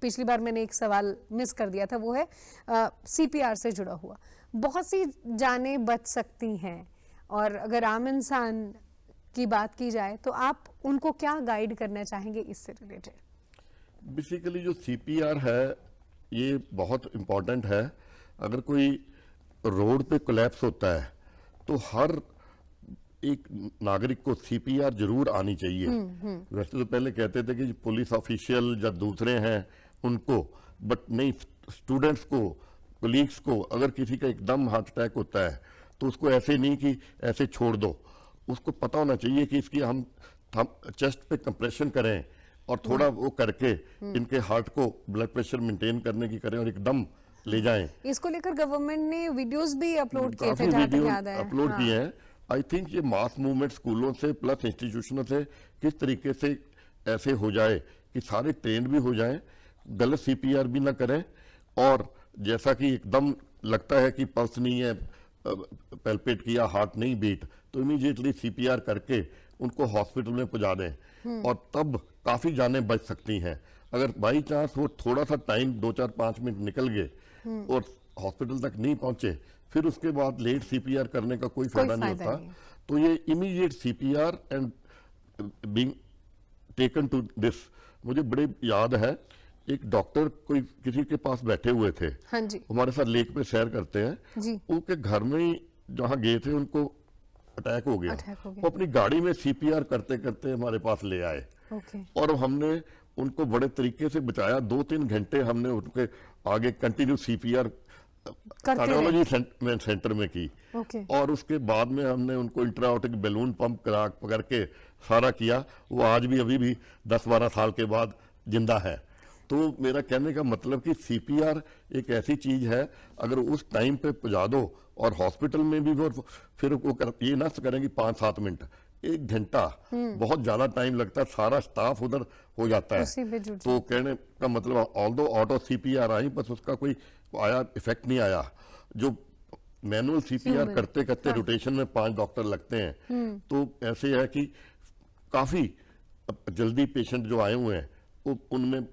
पिछली बार मैंने एक सवाल मिस कर दिया था, वो है CPR से जुड़ा हुआ। बहुत सी जानें बच सकती हैं, और अगर आम इंसान की बात की जाए तो आप उनको क्या गाइड करना चाहेंगे इससे रिलेटेड? बेसिकली जो CPR है ये बहुत इम्पोर्टेंट है। अगर कोई रोड पे कोलैप्स होता है तो हर एक नागरिक को CPR जरूर आनी चाहिए। वैसे तो पहले कहते थे कि पुलिस ऑफिशियल या दूसरे हैं उनको, बट नहीं, स्टूडेंट्स को, कोलीग्स को, अगर किसी का एकदम हार्ट अटैक होता है तो उसको ऐसे नहीं कि ऐसे छोड़ दो, उसको पता होना चाहिए कि इसकी हम चेस्ट पे कंप्रेशन करें और थोड़ा वो करके इनके हार्ट को ब्लड प्रेशर मेंटेन करने की करें और एकदम ले जाएं। इसको लेकर गवर्नमेंट ने वीडियोस भी अपलोड किए थे, काफी जहां तक वीडियो याद है। अपलोड किए हैं। आई थिंक ये मास मूवमेंट स्कूलों से प्लस इंस्टीट्यूशनों से किस तरीके से ऐसे हो जाए कि सारे ट्रेंड भी हो जाएं, गलत CPR भी ना करें, और जैसा कि एकदम लगता है कि पल्स नहीं है, पैल्पेट किया, हार्ट नहीं बीट, तो इमीडिएटली CPR करके उनको हॉस्पिटल में पहुंचा दें, और तब काफी जानें बच सकती हैं। अगर बाई चांस वो थोड़ा सा टाइम 2-4-5 मिनट निकल गए और हॉस्पिटल तक नहीं पहुंचे, फिर उसके बाद लेट CPR करने का कोई फायदा नहीं होता। तो ये immediate CPR and being taken to this, मुझे बड़े याद है, एक डॉक्टर कोई किसी के पास बैठे हुए थे, हाँ जी, हमारे साथ लेक पे सैर करते हैं जी, उनके घर में ही जहाँ गए थे उनको अटैक हो गया। वो अपनी गाड़ी में CPR करते करते हमारे पास ले आए, और हमने उनको बड़े तरीके से बचाया। 2-3 घंटे हमने उनके आगे कंटिन्यू CPR कार्डियोलॉजी सेंटर में की, और उसके बाद में हमने उनको इंट्राऑटिक बैलून पंप करके सारा किया। वो आज भी अभी भी 10-12 साल के बाद जिंदा है। तो मेरा कहने का मतलब कि CPR एक ऐसी चीज है, अगर उस टाइम पे पहुंचा दो, और हॉस्पिटल में भी वो फिर वो ये ना करेंगे 5-7 मिनट, 1 घंटा बहुत ज्यादा टाइम लगता है, सारा स्टाफ उधर हो जाता है। तो कहने का मतलब ऑल्दो ऑटो CPR आई, बस उसका कोई आया इफेक्ट नहीं आया। जो मैनुअल CPR करते करते रोटेशन में 5 डॉक्टर लगते हैं, तो ऐसे है कि काफी जल्दी पेशेंट जो आए हुए हैं उनमें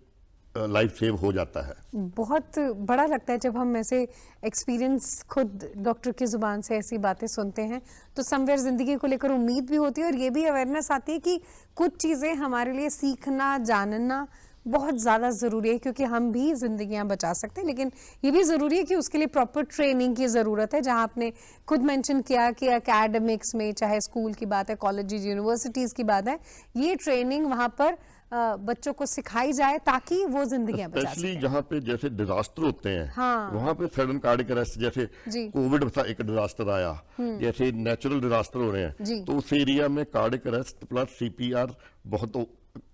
लाइफ सेव हो जाता है। बहुत बड़ा लगता है जब हम ऐसे एक्सपीरियंस खुद डॉक्टर की जुबान से ऐसी बातें सुनते हैं, तो समवेयर जिंदगी को लेकर उम्मीद भी होती है, और ये भी अवेयरनेस आती है कि कुछ चीज़ें हमारे लिए सीखना, जानना बहुत ज़्यादा ज़रूरी है, क्योंकि हम भी जिंदगियां बचा सकते हैं, लेकिन ये भी ज़रूरी है कि उसके लिए प्रॉपर ट्रेनिंग की ज़रूरत है। जहां आपने खुद मेंशन किया कि एकेडमिक्स में, चाहे स्कूल की बात है, कॉलेजेस, यूनिवर्सिटीज़ की बात है, ये ट्रेनिंग वहाँ पर बच्चों को सिखाई जाए ताकि वो जिंदगियां बचा सकें। स्पेशली जहाँ पे जैसे डिजास्टर होते हैं, हाँ, वहाँ पे सडन कार्डियक अरेस्ट, जैसे कोविड एक डिजास्टर आया, जैसे नेचुरल डिजास्टर हो रहे हैं, तो उस एरिया में कार्डियक अरेस्ट प्लस CPR बहुत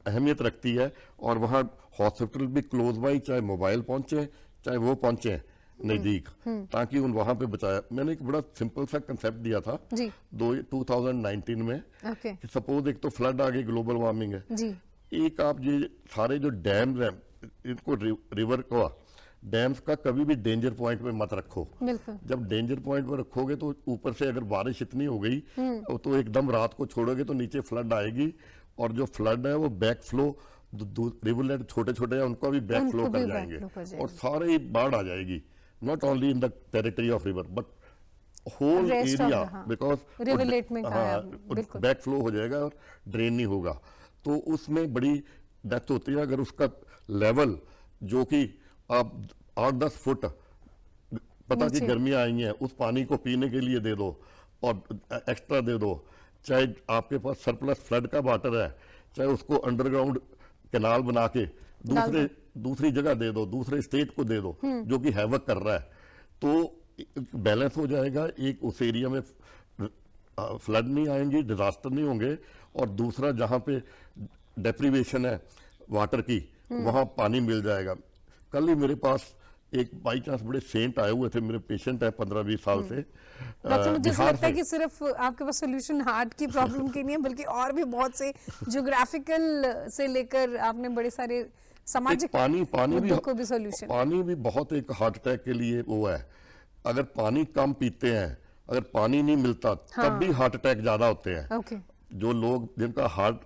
अहमियत रखती है। और वहाँ हॉस्पिटल भी क्लोज बाई, चाहे मोबाइल पहुंचे चाहे वो पहुंचे नजदीक, ताकि उन वहां पे बचाया। मैंने एक बड़ा सिंपल सा कंसेप्ट दिया था 2019 में। सपोज एक तो फ्लड आ गई, ग्लोबल वार्मिंग है, एक आप ये सारे जो डैम्स हैं, इनको रिवर को डैम्स का कभी भी डेंजर पॉइंट पे मत रखो। जब डेंजर पॉइंट पे रखोगे तो ऊपर से अगर बारिश इतनी हो गई तो एकदम रात को छोड़ोगे तो नीचे फ्लड आएगी, और जो फ्लड है वो बैक फ्लो, रिवरलेट छोटे छोटे हैं उनको भी बैक फ्लो कर जाएंगे, और सारे बाढ़ आ जाएगी, not only in the territory of river but whole Rest of area the, हाँ, बिकॉज rivulet में कहा है आपने, बिल्कुल। बैक फ्लो हो जाएगा और ड्रेन नहीं होगा, तो उसमें बड़ी डेथ होती है। अगर उसका लेवल जो कि आप 8-10 फुट पता कि गर्मियां आई हैं, उस पानी को पीने के लिए दे दो और एक्स्ट्रा दे दो, चाहे आपके पास सरप्लस फ्लड का वाटर है, चाहे उसको अंडरग्राउंड कैनाल बना के दूसरी जगह दे दो, दूसरे स्टेट को दे दो जो कि हैवक कर रहा है, तो बैलेंस हो जाएगा। एक उस एरिया में फ्लड नहीं आएंगी, डिजास्टर नहीं होंगे, और दूसरा जहां पे डेप्रीवेशन है वाटर की वहां पानी मिल जाएगा। कल ही मेरे पास एक बाई चांस बड़े सेंट आए हुए थे, मेरे पेशेंट है 15-20 साल से डॉक्टर, मुझे ऐसा बिहार लगता है से। कि सिर्फ आपके पास सोल्यूशन हार्ट की प्रॉब्लम की नहीं है, बल्कि और भी बहुत से ज्योग्राफिकल से लेकर आपने बड़े सारे सामाजिक पानी मुद्दों को भी सोल्यूशन। पानी भी बहुत एक हार्ट अटैक के लिए वो है। अगर पानी कम पीते हैं, अगर पानी नहीं मिलता तब भी हार्ट अटैक ज्यादा होते हैं। ओके, जो लोग जिनका हार्ट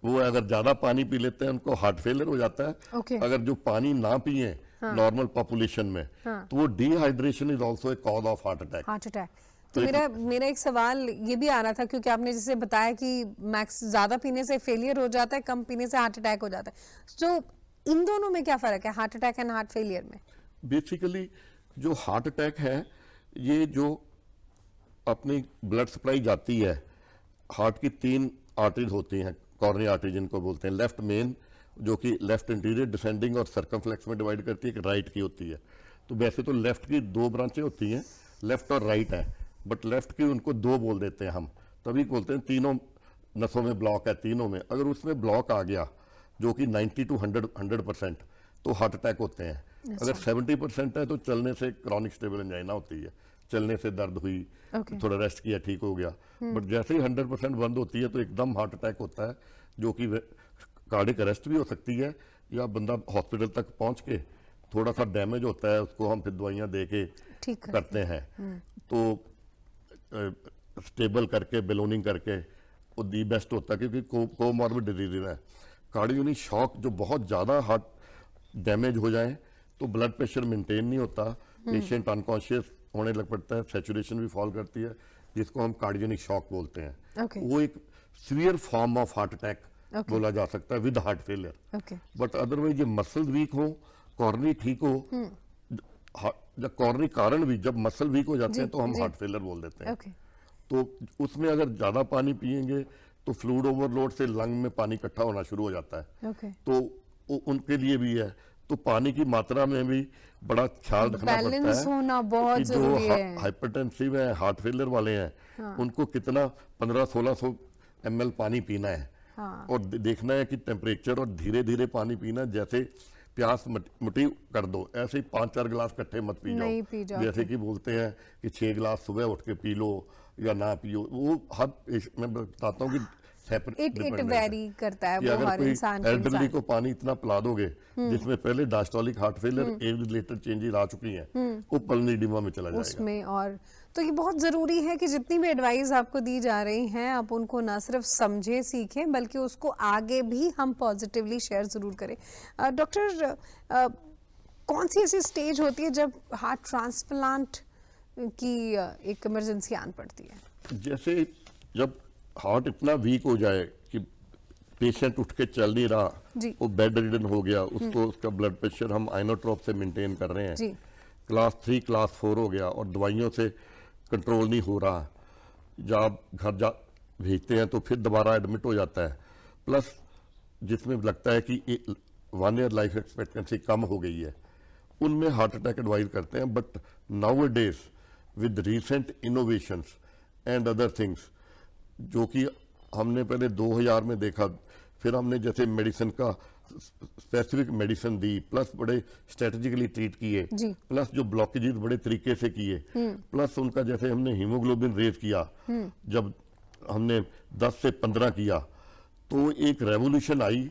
वो है, अगर ज्यादा पानी पी लेते हैं उनको हार्ट फेलियर हो जाता है। ओके। अगर जो पानी ना पिए नॉर्मल पॉपुलेशन में, तो वो dehydration is also a cause of heart attack. Heart attack. तो मेरा एक सवाल ये भी आ रहा था, क्योंकि आपने जैसे बताया कि मैक्स ज्यादा पीने से फेलियर हो जाता है, कम पीने से हार्ट अटैक हो जाता है। तो इन दोनों में क्या फर्क है, heart attack and heart failure में? बेसिकली जो हार्ट अटैक है, ये जो अपनी ब्लड सप्लाई जाती है, हार्ट की 3 आर्टरीज होती हैं, कॉर्नियल आर्टरी जिनको बोलते हैं, लेफ्ट मेन जो कि लेफ्ट इंटीरियर डिसेंडिंग और सर्कमफ्लेक्स में डिवाइड करती है, एक राइट की होती है। तो वैसे तो लेफ्ट की 2 ब्रांचें होती हैं, लेफ्ट और राइट है, बट लेफ्ट की उनको 2 बोल देते हैं हम, तभी बोलते हैं तीनों नसों में ब्लॉक है तीनों में। अगर उसमें ब्लॉक आ गया जो कि 90 to 100% तो हार्ट अटैक होते हैं। अगर 70% है तो चलने से क्रॉनिक स्टेबल एंजाइना होती है, चलने से दर्द हुई, थोड़ा रेस्ट किया ठीक हो गया। बट जैसे ही 100% बंद होती है तो एकदम हार्ट अटैक होता है, जो कि कार्डियक अरेस्ट भी हो सकती है, या बंदा हॉस्पिटल तक पहुंच के थोड़ा सा डैमेज होता है, उसको हम फिर दवाइयां दे के ठीक करते हैं। तो स्टेबल करके बेलोनिंग करके वो दी बेस्ट होता है, क्योंकि कोमॉर्बिड डिजीज है। कार्डियोनिक शॉक जो बहुत ज़्यादा हार्ट डैमेज हो जाए तो ब्लड प्रेशर मेंटेन नहीं होता, पेशेंट अनकॉन्शियस होने लग पड़ता है, सैचुरेशन भी फॉल करती है, जिसको हम कार्डियोनिक शॉक बोलते हैं। वो एक severe form of heart attack बोला जा सकता है with heart failure. But otherwise ये मसल वीक हो, कॉर्नी ठीक हो, जब कॉर्नी कारण भी, जब मसल वीक हो जाते हैं तो हम हार्ट फेलियर बोल देते हैं। तो उसमें अगर ज्यादा पानी पिएंगे तो फ्लूइड ओवरलोड से लंग में पानी इकट्ठा होना शुरू हो जाता है। तो उनके लिए भी है, तो पानी की मात्रा में भी बड़ा ख्याल रखना पड़ता है होना बहुत कि जो हाइपरटेंसिव है, हार्ट फेलियर वाले हैं, उनको कितना 1500-1600 ml पानी पीना है। और देखना है कि टेम्परेचर, और धीरे धीरे पानी पीना, जैसे प्यास मुट्ठी कर दो ऐसे ही 5-4 गिलास इकट्ठे मत पी जाओ। जैसे कि बोलते हैं कि 6 गिलास सुबह उठ के पी लो या ना पियो, वो हद मैं बताता हूँ कि इट वेरी करता है वो हर इंसान के एल्डरली को पानी इतना पिला दोगे जिसमें पहले diastolic heart failure, age related changes आ चुकी हैं, वो पल्मोनरी एडिमा में चला जाएगा उसमें। और तो ये बहुत ज़रूरी है कि जितनी भी एडवाइस आपको दी जा रही हैं, आप उनको ना सिर्फ समझें सीखें, बल्कि उसको आगे भी हम पॉजिटिवली शेयर ज़रूर करें। डॉक्टर, कौन सी ऐसी स्टेज होती है जब हार्ट ट्रांसप्लांट की एक इमरजेंसी आन पड़ती है? जैसे जब हार्ट इतना वीक हो जाए कि पेशेंट उठ के चल नहीं रहा, वो बेड रिडन हो गया, उसको उसका ब्लड प्रेशर हम आइनोट्रोप से मेंटेन कर रहे हैं, क्लास 3 क्लास 4 हो गया और दवाइयों से कंट्रोल नहीं हो रहा, जब घर जा भेजते हैं तो फिर दोबारा एडमिट हो जाता है, प्लस जिसमें लगता है कि 1 ईयर लाइफ एक्सपेक्टेंसी कम हो गई है, उनमें हार्ट अटैक एडवाइज करते हैं। But now days with recent innovations and other things, जो कि हमने पहले 2000 में देखा, फिर हमने जैसे मेडिसिन का स्पेसिफिक मेडिसिन दी, प्लस बड़े स्ट्रेटेजिकली ट्रीट किए, प्लस जो ब्लॉकेजेस बड़े तरीके से किए, प्लस उनका जैसे हमने हीमोग्लोबिन रेज किया, जब हमने 10 से 15 किया, तो एक रेवोल्यूशन आई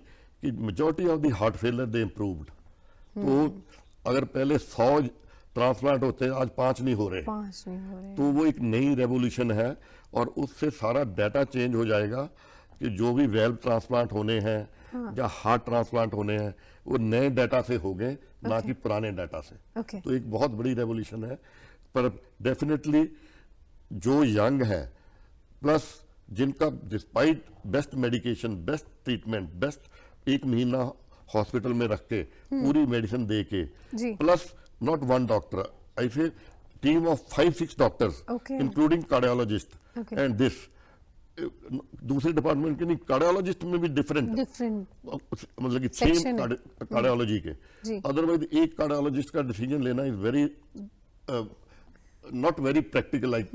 कि majority of the heart failure they improved. तो अगर पहले 100 ट्रांसप्लांट होते हैं, आज 5 नहीं हो रहे, तो वो एक नई रेवोल्यूशन है, और उससे सारा डाटा चेंज हो जाएगा कि जो भी वेल्व ट्रांसप्लांट होने हैं या हार्ट ट्रांसप्लांट होने हैं, वो नए डाटा से हो गए, ना कि पुराने डाटा से। तो एक बहुत बड़ी रेवोल्यूशन है, पर डेफिनेटली जो यंग है प्लस जिनका despite best medication, best treatment, best 1 महीना हॉस्पिटल में रख के पूरी मेडिसिन दे के, प्लस नॉट वन डॉक्टर, आई से team of 5-6 doctors including cardiologist and this, दूसरे डिपार्टमेंट के नहीं, कार्डियोलॉजिस्ट में भी डिफरेंट मतलब कि सेम कार्डियोलॉजी के, अदरवाइज एक कार्डियोलॉजिस्ट का डिसीजन लेना is very not very practical like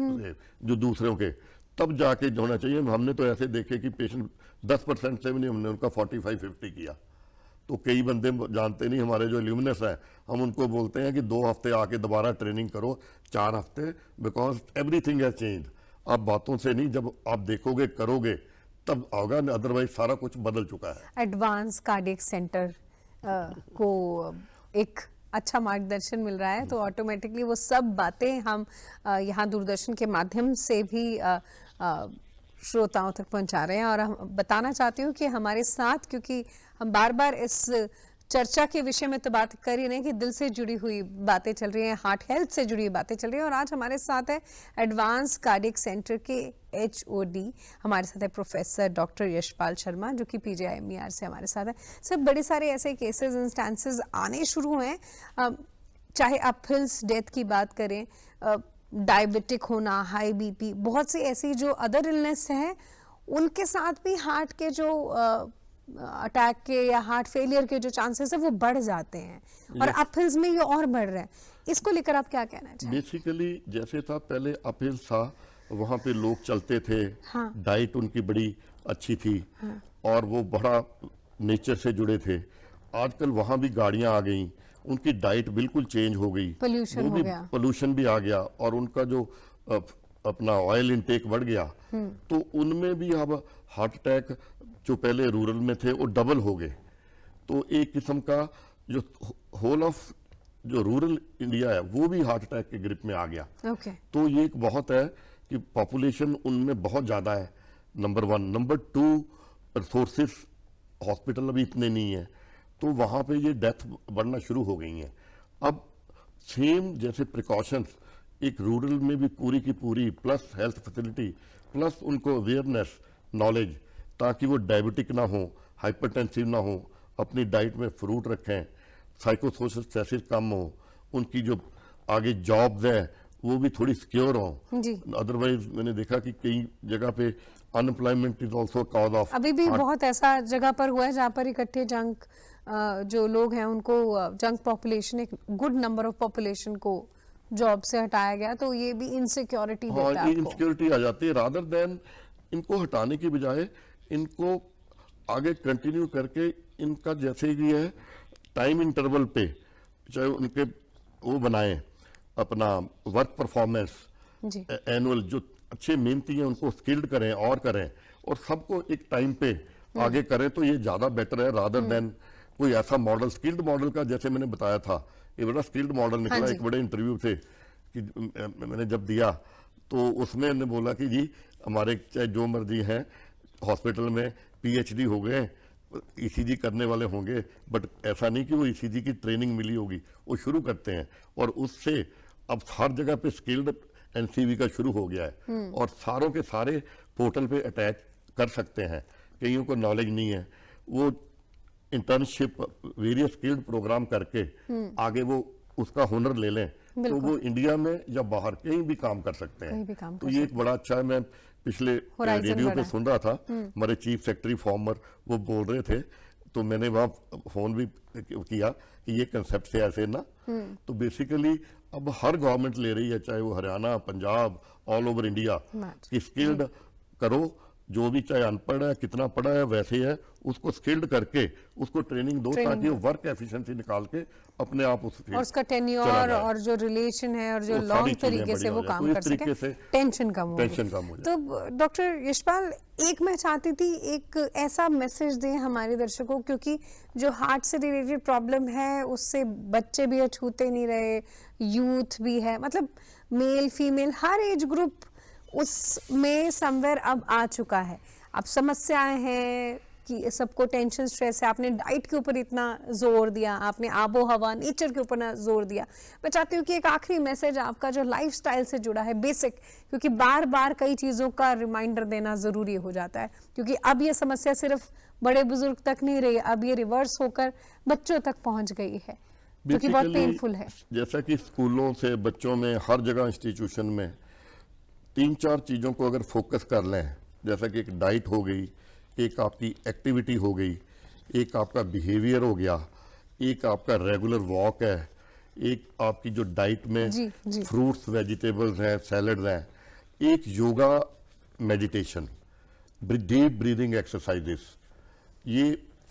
जो दूसरों के, तब जाके होना चाहिए। हमने तो ऐसे देखे कि पेशेंट 10% से भी नहीं, हमने उनका 45-50 किया। तो कई बंदे जानते नहीं, हमारे जो ल्यूमिनस है हम उनको बोलते हैं कि 2 हफ्ते आके दोबारा ट्रेनिंग करो, 4 हफ्ते, बिकॉज एवरीथिंग हैज चेंज। आप बातों से नहीं, जब आप देखोगे करोगे तब होगा, अदरवाइज सारा कुछ बदल चुका है। एडवांस कार्डियक सेंटर को एक अच्छा मार्गदर्शन मिल रहा है, तो ऑटोमेटिकली वो सब बातें हम यहाँ दूरदर्शन के माध्यम से भी श्रोताओं तक पहुंचा रहे हैं। और हम बताना चाहती हूँ कि हमारे साथ, क्योंकि हम बार बार इस चर्चा के विषय में तो बात कर ही नहीं कि दिल से जुड़ी हुई बातें चल रही हैं, हार्ट हेल्थ से जुड़ी हुई बातें चल रही हैं, और आज हमारे साथ है एडवांस कार्डियक सेंटर के HOD, हमारे साथ है प्रोफेसर डॉक्टर यशपाल शर्मा, जो कि PGIMER से हमारे साथ है। सर, बड़े सारे ऐसे केसेस इंस्टेंसेस आने शुरू हुए हैं, चाहे आप फिल्स डेथ की बात करें, डायबिटिक होना, हाई BP, बहुत सी ऐसी जो अदर इलनेस हैं, उनके साथ भी हार्ट के जो अटैक के या हार्ट फेलियर के जो चांसेस है वो बढ़ जाते हैं, और अपहिल्स में ये और बढ़ रहे हैं। इसको लेकर आप क्या कहना चाहेंगे? बेसिकली जैसे था पहले, अपहिल्स था, वहाँ पे लोग चलते थे, डाइट उनकी बड़ी अच्छी थी, और वो बड़ा नेचर से जुड़े थे। आजकल वहाँ भी गाड़ियाँ आ गई, उनकी डाइट बिल्कुल चेंज हो गई, पोल्यूशन हो गया, पोल्यूशन भी आ गया, और उनका जो अपना ऑयल इनटेक बढ़ गया, तो उनमें भी अब हार्ट अटैक जो पहले रूरल में थे वो डबल हो गए। तो एक किस्म का जो होल ऑफ जो रूरल इंडिया है वो भी हार्ट अटैक के ग्रिप में आ गया। तो ये एक बहुत है कि पॉपुलेशन उनमें बहुत ज़्यादा है, नंबर 1। नंबर 2, रिसोर्सेस हॉस्पिटल अभी इतने नहीं है, तो वहाँ पे ये डेथ बढ़ना शुरू हो गई हैं। अब सेम जैसे प्रिकॉशंस एक रूरल में भी पूरी की पूरी, प्लस हेल्थ फैसिलिटी, प्लस उनको अवेयरनेस, नॉलेज, ताकि वो डायबिटिक ना हो, हाइपरटेंसिव ना हो, अपनी डाइट में फ्रूट रखें, साइकोसोशल स्ट्रेसेस कम हो, उनकी जो आगे जॉब्स हैं वो भी थोड़ी सिक्योर हो। अदरवाइज मैंने देखा कि कई जगह पे unemployment is also cause of, अभी भी बहुत ऐसा जगह पर हुआ है जहाँ पर इकट्ठे जंक जो लोग हैं उनको, जंक पॉपुलेशन, एक गुड नंबर ऑफ पॉपुलेशन को जॉब से हटाया गया, तो ये भी इनसिक्योरिटी देता है, इनसिक्योरिटी आ जाती है। रादर देन इनको हटाने की बजाय इनको आगे कंटिन्यू करके, इनका जैसे कि है टाइम इंटरवल पे, चाहे उनके वो बनाएं अपना वर्क परफॉर्मेंस एनुअल, जो अच्छे मेहनती हैं उनको स्किल्ड करें और करें, और सबको एक टाइम पे आगे करें, तो ये ज़्यादा बेटर है रादर देन कोई ऐसा मॉडल, स्किल्ड मॉडल का, जैसे मैंने बताया था, ये बड़ा स्किल्ड मॉडल निकला। एक बड़े इंटरव्यू थे कि मैंने जब दिया, तो उसमें ने बोला कि जी हमारे चाहे जो मर्जी हैं हॉस्पिटल में PhD हो गए, ECG करने वाले होंगे, बट ऐसा नहीं कि वो ECG की ट्रेनिंग मिली होगी, वो शुरू करते हैं, और उससे अब हर जगह पे स्किल्ड NCV का शुरू हो गया है, और सारों के सारे पोर्टल पे अटैच कर सकते हैं। कईयों को नॉलेज नहीं है, वो इंटर्नशिप, वेरियस स्किल्ड प्रोग्राम करके आगे वो उसका हुनर ले लें, तो वो इंडिया में या बाहर कहीं भी काम कर सकते हैं। तो ये एक बड़ा अच्छा है। मैं पिछले रेडियो पे सुन रहा था, हमारे चीफ सेक्रेटरी फॉर्मर वो बोल रहे थे, तो मैंने वहाँ फोन भी किया कि ये कंसेप्ट से ऐसे ना, तो बेसिकली अब हर गवर्नमेंट ले रही है, चाहे वो Haryana, Punjab, all over India, कि स्किल्ड करो, जो भी चाहे अनपढ़ है, कितना पढ़ा है वैसे है, उसको स्किल्ड करके उसको ट्रेनिंग दो, ताकि वो वर्क एफिशिएंसी निकाल के अपने आप और उसका टेन्योर और जो रिलेशन है और जो लॉन्ग तरीके से वो काम कर सके, टेंशन कम हो जाए। तो डॉक्टर यशपाल, एक मैं चाहती थी एक ऐसा मैसेज दें हमारे दर्शकों, क्योंकि जो हार्ट से रिलेटेड प्रॉब्लम है उससे बच्चे भी अछूते नहीं रहे, यूथ भी है, मतलब मेल फीमेल हर एज ग्रुप उसमें समवेयर अब आ चुका है। अब समस्याएं हैं, कि सबको टेंशन स्ट्रेस है, आपने डाइट के ऊपर इतना जोर दिया, आपने आबो हवा नेचर के ऊपर ना जोर दिया। मैं चाहती हूँ कि एक आखिरी मैसेज आपका जो लाइफस्टाइल से जुड़ा है बेसिक, क्योंकि बार बार कई चीज़ों का रिमाइंडर देना ज़रूरी हो जाता है, क्योंकि अब ये समस्या सिर्फ बड़े बुजुर्ग तक नहीं रही, अब ये रिवर्स होकर बच्चों तक पहुंच गई है, जो कि बहुत पेनफुल है। जैसा कि स्कूलों से बच्चों में हर जगह इंस्टीट्यूशन में 3-4 चीज़ों को अगर फोकस कर लें, जैसा कि एक डाइट हो गई, एक आपकी एक्टिविटी हो गई, एक आपका बिहेवियर हो गया, एक आपका रेगुलर वॉक है, एक आपकी जो डाइट में फ्रूट्स वेजिटेबल्स हैं, सैलड्स हैं, एक yoga meditation, deep breathing exercises, ये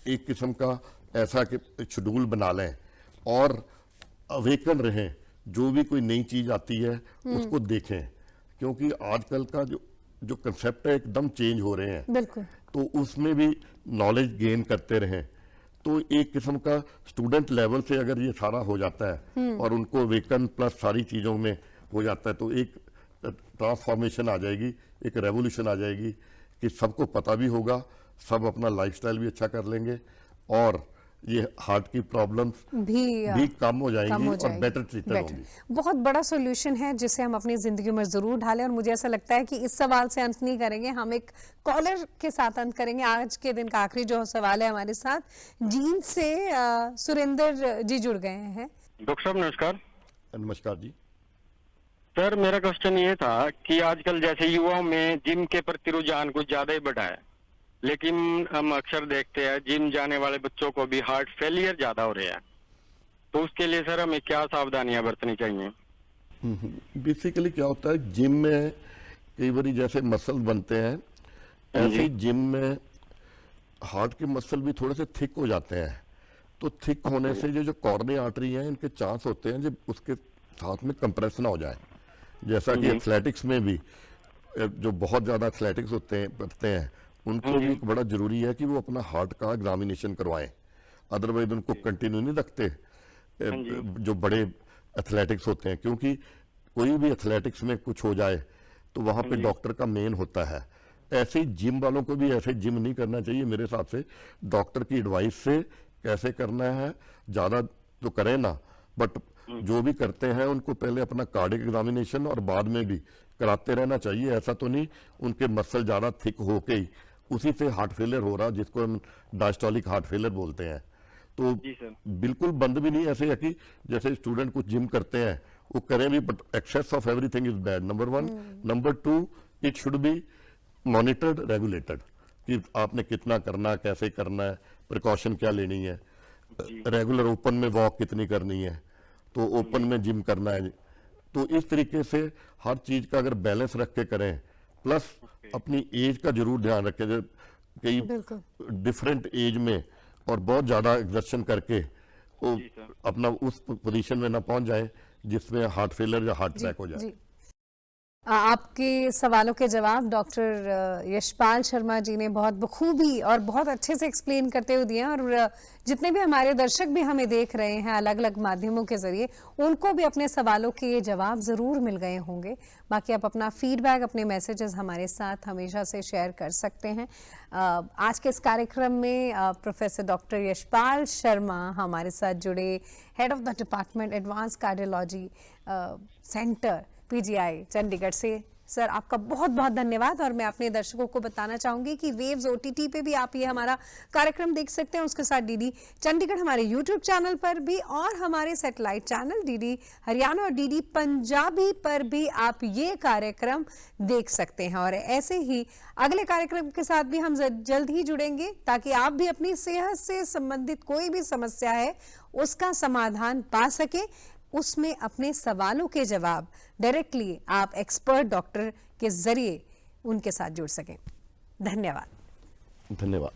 एक किस्म का ऐसा कि शेड्यूल बना लें और अवेकन रहें, जो भी कोई नई चीज़ आती है उसको देखें, क्योंकि आजकल का जो कंसेप्ट है एकदम चेंज हो रहे हैं। बिल्कुल। तो उसमें भी नॉलेज गेन करते रहें, तो एक किस्म का स्टूडेंट लेवल से अगर ये सारा हो जाता है और उनको अवेकन प्लस सारी चीज़ों में हो जाता है, तो एक ट्रांसफॉर्मेशन आ जाएगी, एक रेवोल्यूशन आ जाएगी कि सबको पता भी होगा, सब अपना लाइफस्टाइल भी अच्छा कर लेंगे और ये हार्ट की प्रॉब्लम्स भी कम हो जाएंगी और बेटर ट्रीटमेंट होंगी। बहुत बड़ा सॉल्यूशन है जिसे हम अपनी जिंदगी में जरूर ढालें, और मुझे ऐसा लगता है कि इस सवाल से अंत नहीं करेंगे, हम एक कॉलर के साथ अंत करेंगे। आज के दिन का आखिरी जो सवाल है हमारे साथ जींद से सुरेंद्र जी जुड़ गए हैं। डॉक्टर साहब नमस्कार। नमस्कार जी। सर मेरा क्वेश्चन ये था कि आजकल जैसे युवाओं में जिम के प्रति रुझान कुछ ज्यादा ही बढ़ा है, लेकिन हम अक्सर देखते हैं जिम जाने वाले बच्चों को भी हार्ट फेलियर ज्यादा हो रहे हैं, तो उसके लिए सर हमें क्या सावधानियां बरतनी चाहिए? बेसिकली क्या होता है, जिम में कई बार जैसे मसल बनते हैं, ऐसे ही जिम में हार्ट के मसल भी थोड़े से थिक हो जाते हैं, तो थिक होने से जो कॉर्निया आर्टरी है इनके चांस होते हैं जब उसके साथ में कंप्रेस ना हो जाए। जैसा कि एथलेटिक्स में भी जो बहुत ज्यादा एथलेटिक्स करते हैं उनको भी बड़ा जरूरी है कि वो अपना हार्ट का एग्जामिनेशन करवाएं, अदरवाइज उनको कंटिन्यू नहीं रखते जो बड़े एथलेटिक्स होते हैं, क्योंकि कोई भी एथलेटिक्स में कुछ हो जाए तो वहां पे डॉक्टर का मेन होता है। ऐसे ही जिम वालों को भी ऐसे जिम नहीं करना चाहिए मेरे हिसाब से, डॉक्टर की एडवाइस से कैसे करना है, ज्यादा तो करें ना, बट जो भी करते हैं उनको पहले अपना कार्डियक एग्जामिनेशन और बाद में भी कराते रहना चाहिए। ऐसा तो नहीं उनके मसल ज्यादा थिक होके ही उसी से हार्ट फेलियर हो रहा, जिसको हम डायस्टोलिक हार्ट फेलियर बोलते हैं। तो बिल्कुल बंद भी नहीं ऐसे है कि जैसे स्टूडेंट कुछ जिम करते हैं वो करें भी, but excess of everything is bad, number 1। Number 2, it should be monitored, regulated, कि आपने कितना करना, कैसे करना है, प्रिकॉशन क्या लेनी है, रेगुलर ओपन में वॉक कितनी करनी है, तो ओपन में जिम करना है। तो इस तरीके से हर चीज का अगर बैलेंस रख के करें, प्लस अपनी एज का जरूर ध्यान रखें, जब कई डिफरेंट एज में और बहुत ज्यादा एक्सर्शन करके वो अपना उस पोजीशन में ना पहुंच जाए जिसमें हार्ट फेलियर या हार्ट अटैक हो जाए। आपके सवालों के जवाब डॉक्टर यशपाल शर्मा जी ने बहुत बखूबी और बहुत अच्छे से एक्सप्लेन करते हुए दिए, और जितने भी हमारे दर्शक भी हमें देख रहे हैं अलग अलग माध्यमों के जरिए, उनको भी अपने सवालों के ये जवाब ज़रूर मिल गए होंगे। बाकी आप अपना फीडबैक, अपने मैसेजेस हमारे साथ हमेशा से शेयर कर सकते हैं। आज के इस कार्यक्रम में प्रोफेसर डॉक्टर यशपाल शर्मा हमारे साथ जुड़े, head of the department advance cardiology centre PGI Chandigarh से। सर आपका बहुत बहुत धन्यवाद, और मैं अपने दर्शकों को बताना चाहूंगी कि वेव्स OTT पे भी आप ये हमारा कार्यक्रम देख सकते हैं, उसके साथ DD चंडीगढ़ हमारे YouTube चैनल पर भी, और हमारे सैटेलाइट चैनल DD हरियाणा और DD पंजाबी पर भी आप ये कार्यक्रम देख सकते हैं। और ऐसे ही अगले कार्यक्रम के साथ भी हम जल्द ही जुड़ेंगे, ताकि आप भी अपनी सेहत से संबंधित कोई भी समस्या है उसका समाधान पा सके, उसमें अपने सवालों के जवाब डायरेक्टली आप एक्सपर्ट डॉक्टर के जरिए उनके साथ जुड़ सकें। धन्यवाद। धन्यवाद।